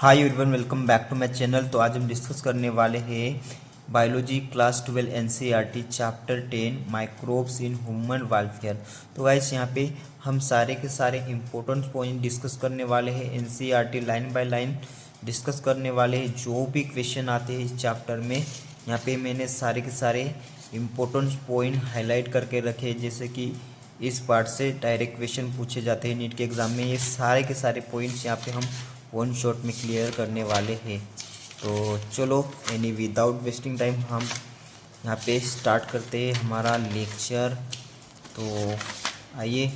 Hi everyone, welcome back to my channel. तो आज हम डिस्कस करने वाले हैं biology class 12 NCERT chapter 10 microbes in human welfare. तो गाइस यहाँ पे हम सारे के सारे इम्पोर्टेंट पॉइंट डिस्कस करने वाले हैं। NCERT line by line discuss करने वाले हैं। जो भी क्वेश्चन आते हैं इस चैप्टर में यहाँ पे मैंने सारे के सारे इम्पोर्टेंट पॉइंट हाईलाइट करके रखे, जैसे कि इस पार्ट से डायरेक्ट क्वेश्चन पूछे जाते हैं नीट के एग्ज़ाम में। ये सारे के सारे पॉइंट्स यहाँ पे हम वन शॉट में क्लियर करने वाले हैं। तो चलो एनी विदाउट वेस्टिंग टाइम हम यहाँ पे स्टार्ट करते हैं हमारा लेक्चर। तो आइए,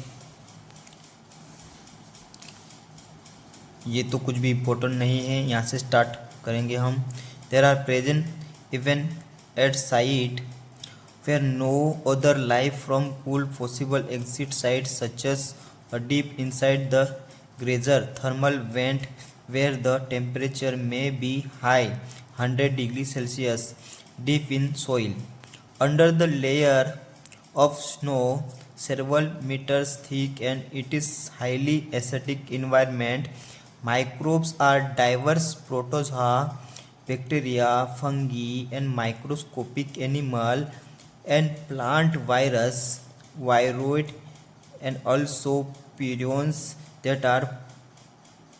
ये तो कुछ भी इम्पोर्टेंट नहीं है, यहाँ से स्टार्ट करेंगे हम। There are present even at site where no other life from cool possible exit sites such as a deep inside the geyser thermal vent where the temperature may be high 100 degrees Celsius deep in soil under the layer of snow several meters thick, and it is highly acidic environment. Microbes are diverse protozoa, bacteria, fungi, and microscopic animal and plant virus, viroid, and also prions that are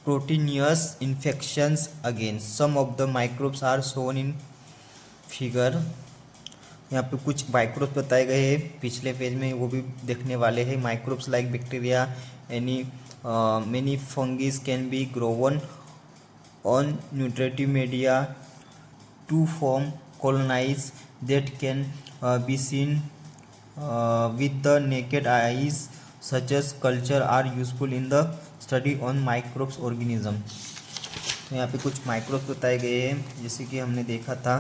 proteinous infections. Again, some of the microbes are shown in figure. यहाँ पे कुछ microbes बताए गए हैं पिछले page में, वो भी देखने वाले हैं। Microbes like bacteria any many fungus can be grown on nutritive media to form colonies that can be seen with the naked eyes. Such as culture are useful in the study on microbes organism. तो यहाँ पे कुछ microbes बताए गए हैं, जैसे कि हमने देखा था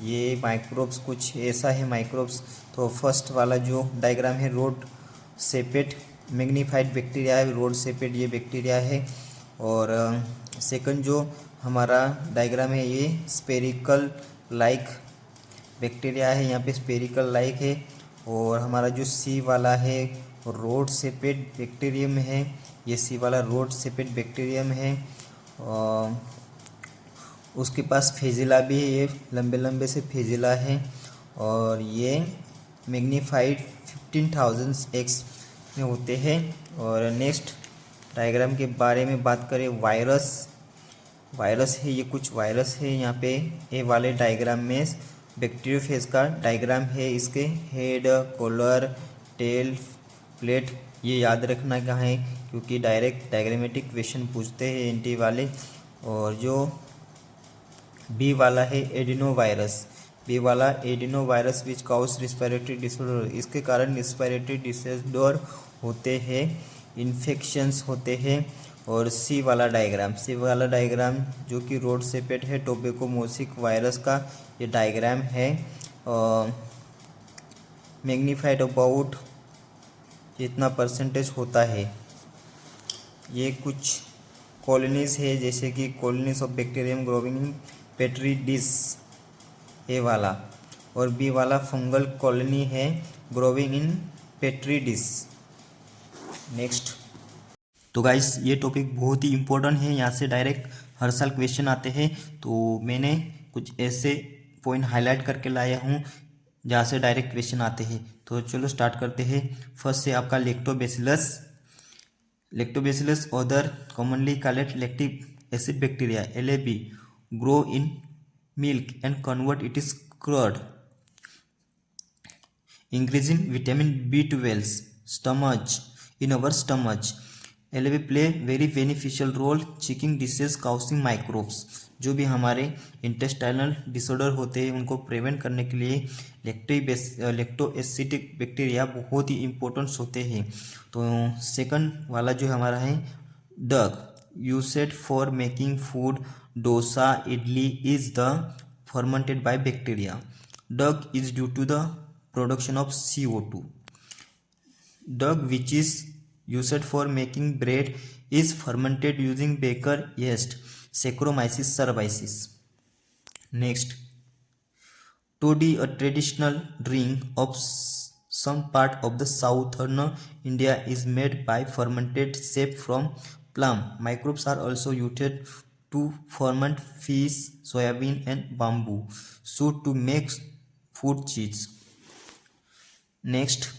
ये माइक्रोब्स कुछ ऐसा है माइक्रोब्स। तो फर्स्ट वाला जो डायग्राम है रोड सेपेट मैग्नीफाइड बैक्टीरिया है, रोड सेपेट ये बैक्टीरिया है। और सेकंड जो हमारा डायग्राम है ये स्पेरिकल लाइक बैक्टीरिया है, यहाँ पे स्पेरिकल लाइक है। और हमारा जो सी वाला है रोड सेपेट बैक्टीरियम है, ये सी वाला रोड सेपेट बैक्टीरियम है। उसके पास फेजिला भी है, ये लंबे लंबे से फेजिला है। और ये मैग्नीफाइड 15,000x में होते हैं। और नेक्स्ट डायग्राम के बारे में बात करें, वायरस है, ये कुछ वायरस है। यहाँ पे ए वाले डायग्राम में बैक्टीरियोफेज का डायग्राम है। इसके हेड, कॉलर, टेल, प्लेट ये याद रखना कहाँ है, क्योंकि डायरेक्ट डायग्रामेटिक क्वेश्चन पूछते हैं एनटी वाले। और जो बी वाला है एडिनो वायरस, बी वाला adeno virus which cows respiratory disorder, इसके कारण रिस्पिरेटरी डिसऑर्डर होते हैं, इन्फेक्शंस होते हैं। और सी वाला डायग्राम जो कि रोड सेपेट है टोबैकोमोसिक वायरस का ये डायग्राम है। मैग्नीफाइड अबाउट जितना परसेंटेज होता है। ये कुछ कॉलोनीज है, जैसे कि colonies of bacterium growing in petri dish, A वाला। और बी वाला फंगल कॉलोनी है growing in petri dish. Next, तो गाइस ये टॉपिक बहुत ही इम्पोर्टेंट है, यहाँ से डायरेक्ट हर साल क्वेश्चन आते हैं। तो मैंने कुछ ऐसे पॉइंट हाईलाइट करके लाया हूँ जहाँ से डायरेक्ट क्वेश्चन आते हैं। तो चलो स्टार्ट करते हैं। फर्स्ट से आपका Lactobacillus other commonly called lactic acid bacteria LAB grow in milk and convert it is curd, increasing vitamin B12 stomach in our stomach. LAB play very beneficial role checking disease causing microbes. जो भी हमारे intestinal disorder होते हैं उनको prevent करने के लिए लैक्टोएसिडिक bacteria बहुत ही इम्पोर्टेंट होते हैं। तो सेकंड वाला जो हमारा है dough used for making food, dosa, idli is the fermented by bacteria. Dough is due to the production of CO2. Dough, which is used for making bread, is fermented using baker yeast, Saccharomyces cerevisiae. Next, toddy, a traditional drink of some part of the southern India, is made by fermented sap from plum. Microbes are also used to ferment fish, soybean and bamboo shoot to make food cheese. Next,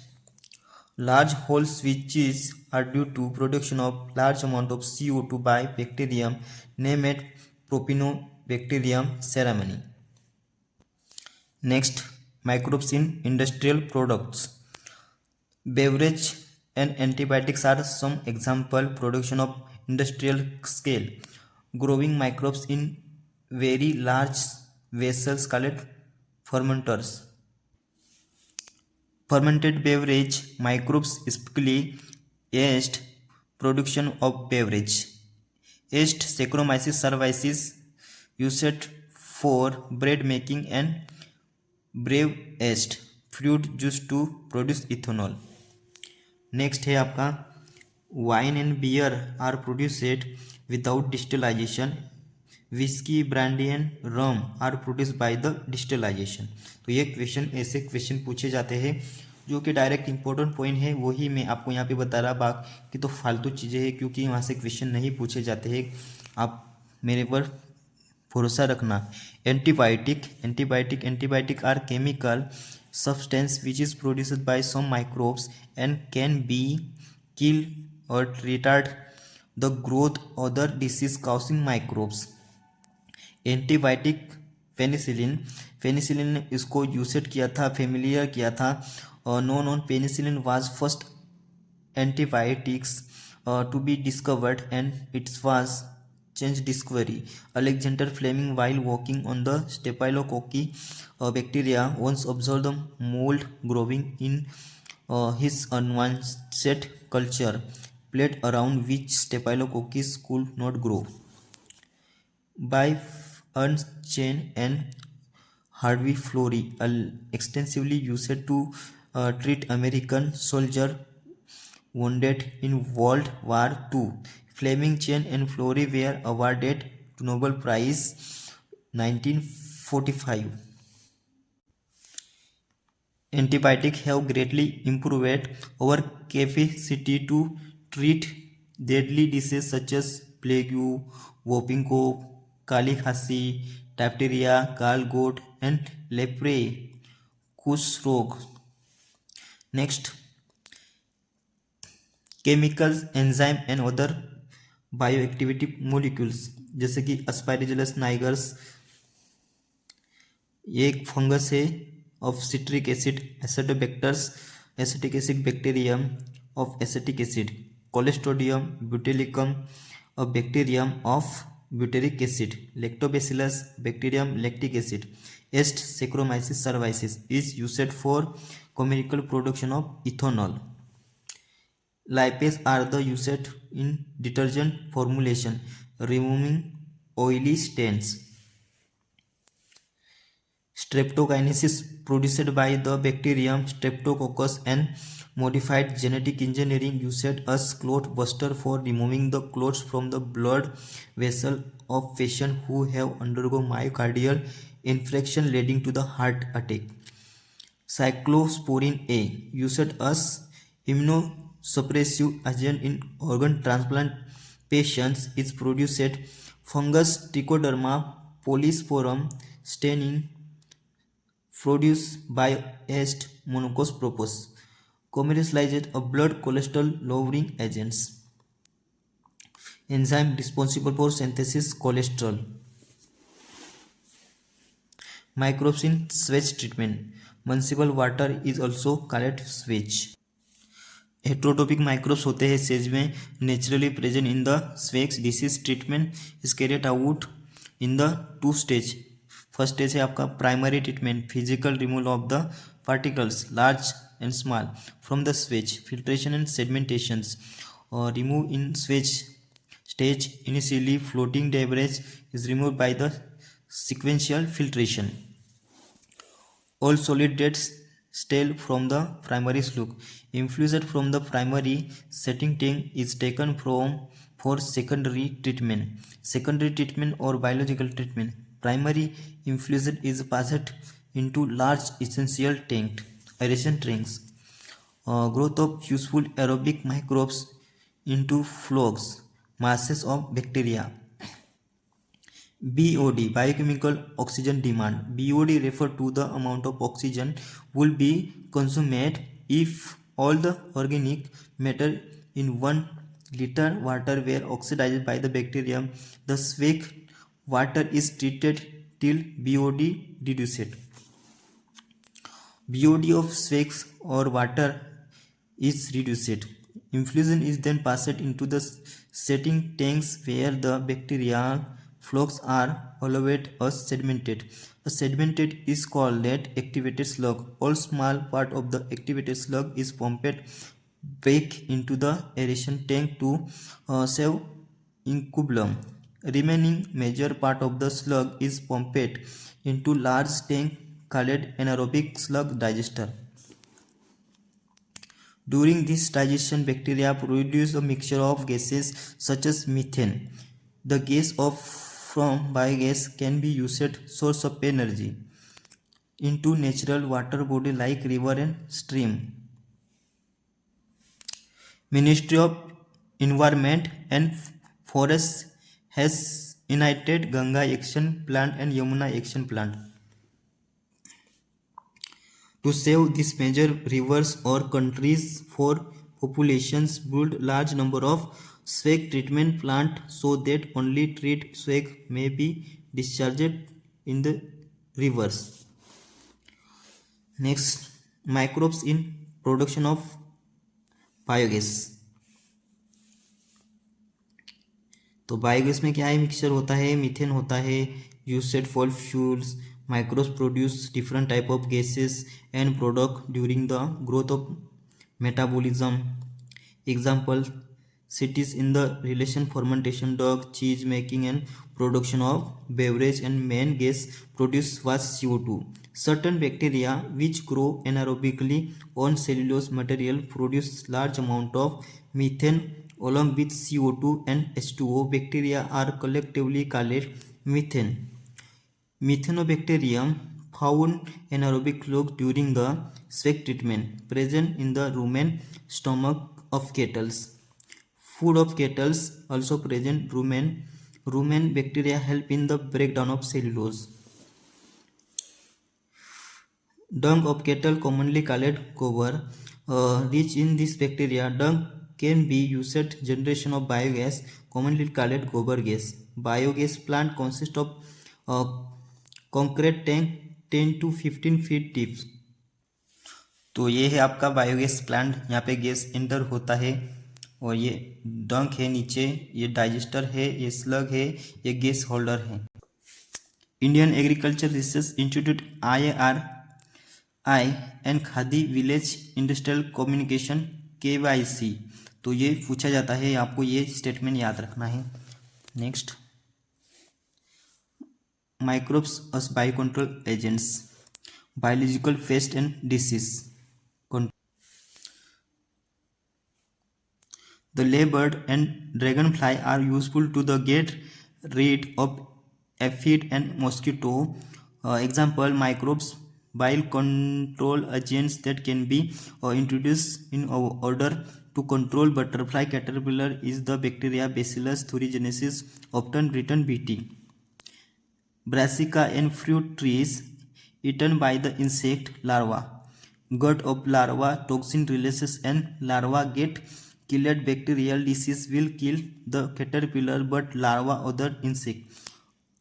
large hole switches are due to production of large amount of CO2 by bacterium named Propionibacterium ceremony. Next, microbes in industrial products. Beverage and antibiotics are some example production of industrial scale. Growing microbes in very large vessels called fermenters. Fermented beverage microbes typically yeast production of beverage. Yeast Saccharomyces cerevisiae used for bread making and brave yeast fruit juice to produce ethanol. Next है आपका wine and beer are produced without distillation. Whisky, brandy and rum are produce by the distillation. तो ये question ऐसे question पूछे जाते हैं जो कि डायरेक्ट इंपॉर्टेंट पॉइंट है, वही मैं आपको यहाँ पे बता रहा. बाकी तो फालतू चीज़ें हैं क्योंकि वहाँ से क्वेश्चन नहीं पूछे जाते हैं. आप मेरे पर भरोसा रखना. Antibiotic are chemical substance which is produced by some microbes and can be kill or retard the growth of other disease causing microbes. Antibiotic penicillin ने इसको यूसेट किया था, फेमिलियर किया था. Known on penicillin was first antibiotics to be discovered and its was change discovery. Alexander Fleming, while walking on the Staphylococcus bacteria, once observed the mold growing in his advanced culture plate around which Staphylococcus could not grow. By Ernst Chain and Harvey Flory, extensively used to treat American soldier wounded in World War II. Fleming, Chain and Flory were awarded Nobel Prize 1945. Antibiotics have greatly improved our capacity to treat deadly diseases such as plague, whooping cough, kali khasi, diphtheria, gallgout and lepre, kush rog. Next, chemicals, enzyme and other bioactivity molecules जैसे कि Aspergillus nigers, ये एक fungus है of citric acid. Acetobacters, acetic acid bacterium of acetic acid. Clostridium butylicum, a bacterium of butyric acid. Lactobacillus bacterium lactic acid. Yeast Saccharomyces cerevisiae is used for chemical production of ethanol. Lipase are the used in detergent formulation, removing oily stains. Streptokinesis produced by the bacterium Streptococcus and modified genetic engineering used as clot buster for removing the clots from the blood vessel of patients who have undergone myocardial infarction leading to the heart attack. Cyclosporin A used as immunosuppressive agent in organ transplant patients is produced fungus Trichoderma polysporum staining produced by yeast Monococcus propus. Commercialized of blood cholesterol lowering agents. Enzyme responsible for synthesis cholesterol. Microbes in sewage treatment. Municipal water is also called sewage. Heterotrophic microbes होते हैं sewage में, naturally present in the स्वेक्स. Disease treatment is carried out in the 2 stage. First stage है आपका primary treatment, physical removal of the particles large and small from the sewage. Filtration and sedimentations remove in sewage stage. Initially floating debris is remove by the sequential filtration. All solid dead stale from the primary slug. Influent from the primary setting tank is taken from for secondary treatment. Secondary treatment or biological treatment. Primary influent is passed into large essential tank, aeration tanks. Growth of useful aerobic microbes into flocs, masses of bacteria. BOD, biochemical oxygen demand. BOD refer to the amount of oxygen will be consumed if all the organic matter in 1 liter water were oxidized by the bacteria. The swake water is treated till BOD reduced. BOD of swakes or water is reduced. Infusion is then passed into the setting tanks where the bacterial flocks are allowed or sedimented. A sedimented is called activated slug. All small part of the activated slug is pumped back into the aeration tank to save incubulum. Remaining major part of the slug is pumped into large tank called anaerobic slug digester. During this digestion, bacteria produce a mixture of gases such as methane. The gas from biogas can be used source of energy into natural water body like river and stream. Ministry of Environment and Forests has enacted Ganga Action Plan and Yamuna Action Plan to save these major rivers or countries for populations build large number of swag treatment plant so that only treated swag may be discharged in the rivers. Next, microbes in production of biogas. तो biogas में क्या है, mixture होता है, methane होता है, used for fuels. Microbes produce different type of gases and product during the growth of metabolism. Example, cities in the relation fermentation, dog, cheese making and production of beverage and main gas produce was CO2. Certain bacteria which grow anaerobically on cellulose material produce large amount of methane along with CO2 and H2O. Bacteria are collectively called methane. Methanobacterium found anaerobic log during the swag treatment present in the rumen stomach of cattle. Food of cattle also present rumen. Rumen bacteria help in the breakdown of cellulose. Dung of cattle, commonly called gobar, rich in this bacteria. Dung can be used generation of biogas, commonly called gobar gas. Biogas plant consist of concrete tank 10 to 15 feet deep. तो ये है आपका biogas plant. यहाँ पे gas enter होता है और ये डंक है नीचे, ये डाइजेस्टर है, ये स्लग है, ये गैस होल्डर है. Indian agriculture research institute IRI and khadi village industrial communication KYC. तो ये पूछा जाता है, आपको ये स्टेटमेंट याद रखना है. Next, microbes as biocontrol agents, biological pest and disease control. The laybird and dragonfly are useful to the get rid of aphid and mosquito. Example, microbes biocontrol agents that can be introduced in order to control butterfly caterpillar is the bacteria Bacillus thuringiensis, often written BT. Brassica and fruit trees eaten by the insect larva. Gut of larva toxin releases and larva get killed. Bacterial disease will kill the caterpillar but larva other insect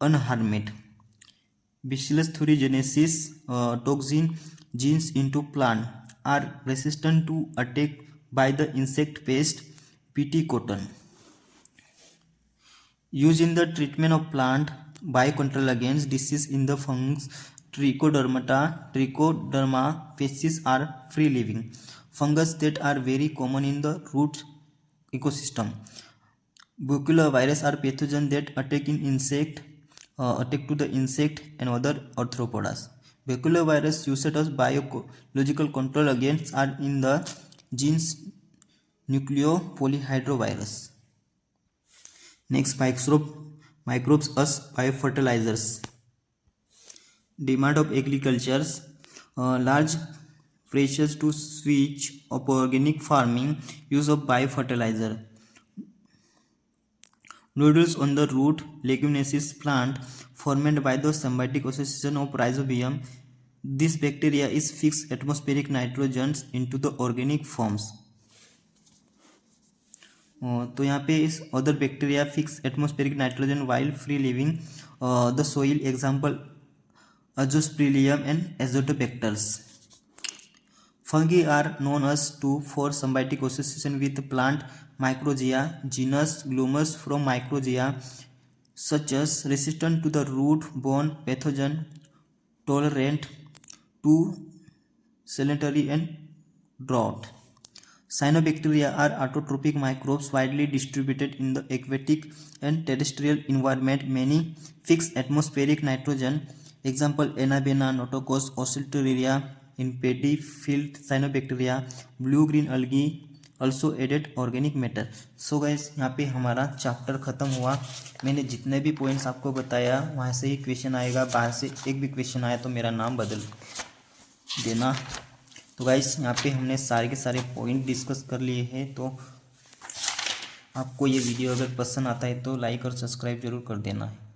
unharmed. Bacillus thuringiensis toxin genes into plant are resistant to attack by the insect pest BT cotton. Used in the treatment of plant biocontrol against disease in the fungus Trichoderma species are free living fungus that are very common in the root ecosystem. Baculovirus are pathogen that attack to the insect and other arthropods. Baculovirus used as biological control agents are in the genes nucleopolyhedrovirus. Next, microbes as biofertilizers. Demand of agriculture, large pressures to switch of organic farming, use of biofertilizer. Nodules on the root legumineous plant formed by the symbiotic association of rhizobium. This bacteria is fixed atmospheric nitrogen into the organic forms. तो यहाँ पे इस other bacteria fix atmospheric nitrogen while free living the soil example Azospirillum and Azotobacters. Fungi are known as to for symbiotic association with plant Microgyria genus Glomus from Microgyria, such as resistant to the root-borne pathogen, tolerant to salinity and drought. Cyanobacteria are autotrophic microbes widely distributed in the aquatic and terrestrial environment. Many fix atmospheric nitrogen. Example Anabaena, Notococcus, Oscillatoria. In paddy field cyanobacteria, blue green algae also added organic matter. So guys यहाँ पे हमारा chapter ख़त्म हुआ. मैंने जितने भी points आपको बताया वहाँ से ही क्वेश्चन आएगा. बाहर से एक भी क्वेश्चन आया तो मेरा नाम बदल देना. तो गाइस यहाँ पे हमने सारे के सारे पॉइंट डिस्कस कर लिए हैं. तो आपको ये वीडियो अगर पसंद आता है तो लाइक और सब्सक्राइब जरूर कर देना है.